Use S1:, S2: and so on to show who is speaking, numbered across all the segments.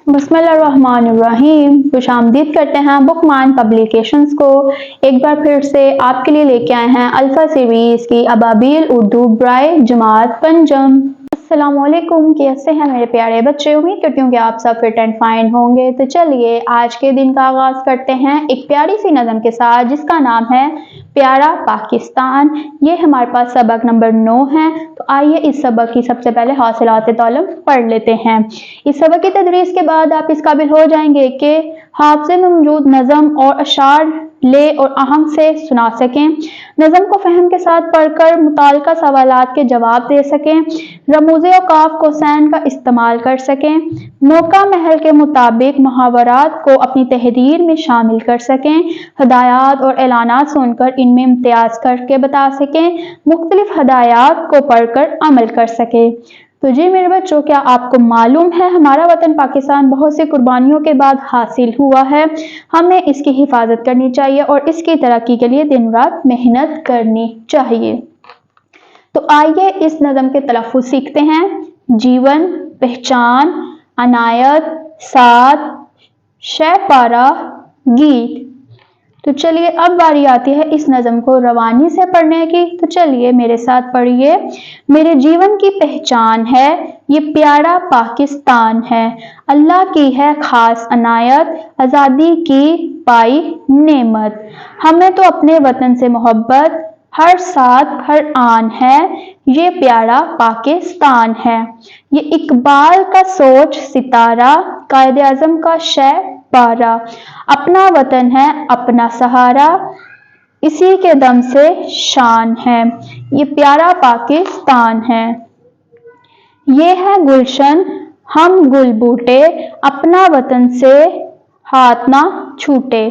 S1: بسم اللہ الرحمن الرحیم۔ خوش آمدید کرتے ہیں بک مان پبلیکیشنز کو۔ ایک بار پھر سے آپ کے لیے لے کے آئے ہیں الفا سیریز کی ابابیل اردو برائے جماعت پنجم۔ السلام علیکم، کیسے ہیں میرے پیارے بچے؟ امید کرتی ہوں کہ آپ سب فٹ اینڈ فائن ہوں گے۔ تو چلیے آج کے دن کا آغاز کرتے ہیں ایک پیاری سی نظم کے ساتھ جس کا نام ہے پیارا پاکستان۔ یہ ہمارے پاس سبق نمبر 9 ہے۔ تو آئیے اس سبق کی سب سے پہلے حاصلات طالب پڑھ لیتے ہیں۔ اس سبق کی تدریس کے بعد آپ اس قابل ہو جائیں گے کہ حافظے میں موجود نظم اور اشعار لے اور آہنگ سے سنا سکیں، نظم کو فہم کے ساتھ پڑھ کر متعلقہ سوالات کے جواب دے سکیں، رموز اوقاف کوسین کا استعمال کر سکیں، موقع محل کے مطابق محاورات کو اپنی تحریر میں شامل کر سکیں، ہدایات اور اعلانات سن کر ان میں امتیاز کر کے بتا سکیں، مختلف ہدایات کو پڑھ کر عمل کر سکیں۔ تو جی میرے بچوں، کیا آپ کو معلوم ہے ہمارا وطن پاکستان بہت سی قربانیوں کے بعد حاصل ہوا ہے؟ ہمیں اس کی حفاظت کرنی چاہیے اور اس کی ترقی کے لیے دن رات محنت کرنی چاہیے۔ تو آئیے اس نظم کے تلفظ سیکھتے ہیں۔ جیون، پہچان، عنایت، ساتھ، شہ پارہ، گیت۔ تو چلیے اب باری آتی ہے اس نظم کو روانی سے پڑھنے کی۔ تو چلیے میرے ساتھ پڑھیے۔ میرے جیون کی پہچان ہے، یہ پیارا پاکستان ہے، اللہ کی ہے خاص عنایت، آزادی کی پائی نعمت، ہمیں تو اپنے وطن سے محبت، ہر ساتھ ہر آن ہے، یہ پیارا پاکستان ہے۔ یہ اقبال کا سوچ ستارہ، قائد اعظم کا شہ پارہ، اپنا وطن ہے اپنا سہارا، اسی کے دم سے شان ہے، یہ پیارا پاکستان ہے۔ یہ ہے گلشن ہم گل بوٹے، اپنا وطن سے ہاتھ نہ چھوٹے،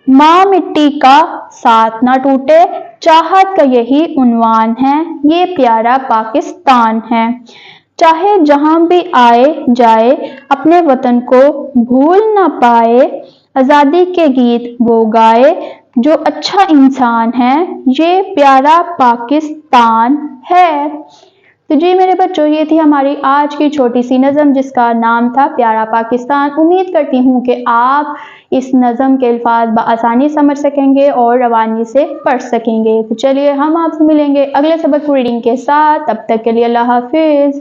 S1: ماں مٹی کا ساتھ نہ ٹوٹے، چاہت کا یہی عنوان ہے، یہ پیارا پاکستان ہے۔ چاہے جہاں بھی آئے جائے، اپنے وطن کو بھول نہ پائے، آزادی کے گیت وہ گائے، جو اچھا انسان ہے، یہ پیارا پاکستان ہے۔ تو جی میرے بچوں، یہ تھی ہماری آج کی چھوٹی سی نظم جس کا نام تھا پیارا پاکستان۔ امید کرتی ہوں کہ آپ اس نظم کے الفاظ بآسانی سمجھ سکیں گے اور روانی سے پڑھ سکیں گے۔ تو چلیے ہم آپ سے ملیں گے اگلے سبق ریڈنگ کے ساتھ، تب تک کے لیے اللہ حافظ۔